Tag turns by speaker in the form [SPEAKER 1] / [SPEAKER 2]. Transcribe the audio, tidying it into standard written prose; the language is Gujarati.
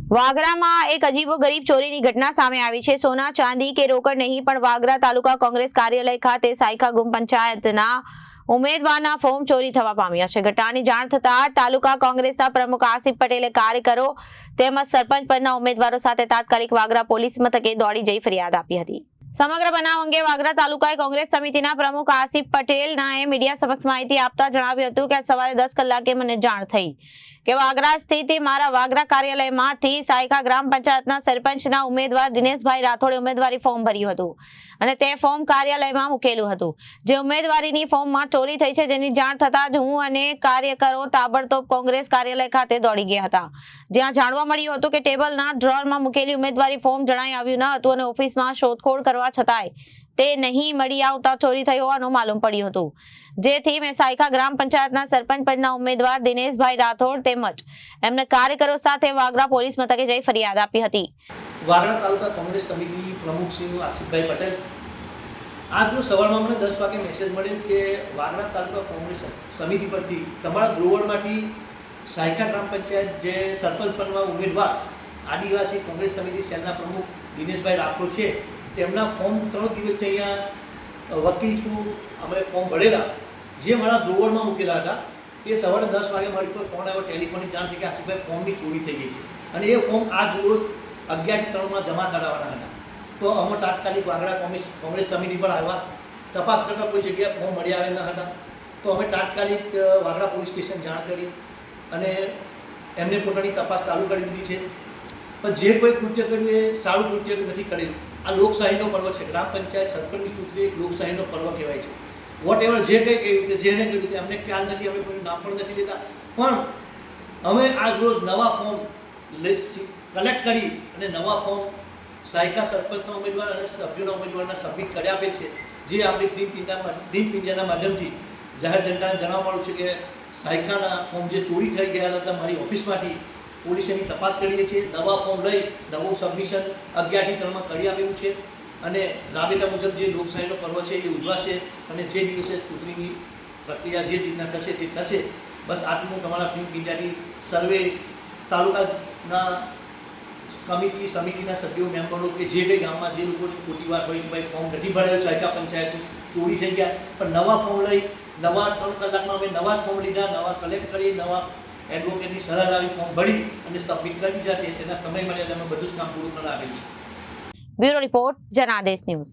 [SPEAKER 1] વાગરામાં એક અજીબોગરીબ ચોરીની ઘટના સામે આવી છે। સોના ચાંદી કે રોકડ નહીં પણ વાગરા તાલુકા કોંગ્રેસ કાર્યાલય ખાતે સાયખા ગુમ પંચાયતના ઉમેદવારના ફોર્મ ચોરી થવા પામ્યા છે। ઘટનાની જાણ થતાં તાલુકા કોંગ્રેસના પ્રમુખ આસિફ પટેલે કાર્યકરો તેમજ સરપંચ પદના ઉમેદવારો સાથે તાત્કાલિક વાગરા પોલીસ મથકે દોડી જઈ ફરિયાદ આપી હતી। સમગ્ર બનાવ અંગે વાગરા તાલુકા કોંગ્રેસ સમિતિના પ્રમુખ આસિફ પટેલનાએ મીડિયા સમક્ષ માહિતી આપતા જણાવ્યું હતું કે સવારે 10 કલાકે મને જાણ થઈ કે વાગરા સ્થિત મારા વાગરા કાર્યાલયમાંથી સાયખા ગ્રામ પંચાયતના સરપંચના ઉમેદવાર દિનેશભાઈ રાઠોડે ઉમેદવારી ફોર્મ ભર્યું હતું અને તે ફોર્મ કાર્યાલયમાં મૂકેલું હતું। જે ઉમેદવારીની ફોર્મમાં ચોરી થઈ છે જેની જાણ થતાં જ હું અને કાર્યકરો તાબડતોબ કોંગ્રેસ કાર્યાલય ખાતે દોડી ગયા હતા, જ્યાં જાણવા મળ્યું હતું કે ટેબલના ડ્રોરમાં મૂકેલી ઉમેદવારી ફોર્મ જણાઈ આવ્યું ન હતું અને ઓફિસમાં શોધખોળ કરવા છતાંય તે નહીં મળી આવતા ચોરી થઈ હોવાનું માલુમ પડ્યું હતું। જેથી મેં સાયખા ગ્રામ પંચાયતના સરપંચ પદના ઉમેદવાર દિનેશભાઈ રાઠોડ તેમજ એમને કાર્યકરો સાથે વાગરા પોલીસ મથકે જઈ ફરિયાદ આપી હતી।
[SPEAKER 2] વાગરા તાલુકા કોંગ્રેસ સમિતિ પ્રમુખ શ્રી આસિફભાઈ પટેલ, આજનો સવારમાં મને 10 વાગે મેસેજ મળેલ કે વાગરા તાલુકા કોંગ્રેસ સમિતિ પરથી તમારા ધ્રોવડમાંથી સાયખા ગ્રામ પંચાયત જે સરપંચ પદના ઉમેદવાર આદિવાસી કોંગ્રેસ સમિતિ સેલના પ્રમુખ દિનેશભાઈ રાઠોડ છે, તેમના ફોર્મ 3 દિવસથી અહીંયા વકીલ થ્રુ અમે ફોર્મ ભરેલા જે મારા ધ્રોવડમાં મૂકેલા હતા। એ સવારે 10 વાગે મારી પર ફોન આવ્યો, ટેલિફોનિક જાણ થઈ કે આસિફભાઈ ફોર્મની ચોરી થઈ ગઈ છે અને એ ફોર્મ આજ રોજ 11 થી 3 માં જમા કરાવવાના હતા। તો અમે તાત્કાલિક વાગરા કોંગ્રેસ સમિતિ પર આવ્યા, તપાસ કરતા કોઈ જગ્યાએ ફોર્મ મળી આવેલા ન હતા। તો અમે તાત્કાલિક વાગરા પોલીસ સ્ટેશન જાણ કરી અને એમને પોતાની તપાસ ચાલુ કરી દીધી છે। પણ જે કોઈ કૃત્ય કર્યું એ સારું કૃત્ય નથી કરેલું। આ લોકશાહીનો પર્વ છે। ગ્રામ પંચાયત સરપંચની ચૂંટણી એક લોકશાહીનો પર્વ કહેવાય છે। વોટ એવર જે કંઈ કહ્યું કે જેને કહ્યું તે અમને ખ્યાલ નથી, અમે કોઈ નામ પણ નથી લેતા, પણ અમે આજ રોજ નવા ફોર્મ કલેક્ટ કરી અને નવા ફોર્મ સાયખા સરપંચના ઉમેદવાર અને સભ્યોના ઉમેદવારના સબમિટ કરી આપે છે। જે આપણી પ્રિન્ટ મીડિયાના માધ્યમથી જાહેર જનતાને જણાવવા મળ્યું છે કે સાયખાના ફોર્મ જે ચોરી થઈ ગયા હતા મારી ઓફિસમાંથી પોલીસે એની તપાસ કરીએ છીએ। નવા ફોર્મ લઈ નવું સબમિશન 11 થી 3 માં કરી આપેલું છે અને રાબેતા મુજબ જે લોકશાહીનો પર્વ છે એ ઉજવાશે અને જે દિવસે ચૂંટણીની પ્રક્રિયા જે રીતના થશે તે થશે। બસ આટલું તમારા પ્રિન્ટ મીડિયાની સર્વે તાલુકાના સમિતિના સભ્યો મેમ્બરો કે જે કંઈ ગામમાં જે લોકોની ખોટી વાત હોય કે ભાઈ ફોર્મ નથી ભરાયું સાયખા પંચાયતનું ચોરી થઈ ગયા, પણ નવા ફોર્મ લઈ નવા 3 કલાકમાં અમે નવા જ ફોર્મ લીધા, નવા કલેક્ટ કરી, નવા એડવોકેટની સલાહ લાવી ફોર્મ ભરી અને સબમિટ કરી દીધા છે। તેના સમય માટે અમે બધું જ કામ પૂરું કરાવેલ છે।
[SPEAKER 1] Bureau report, Janadesh news.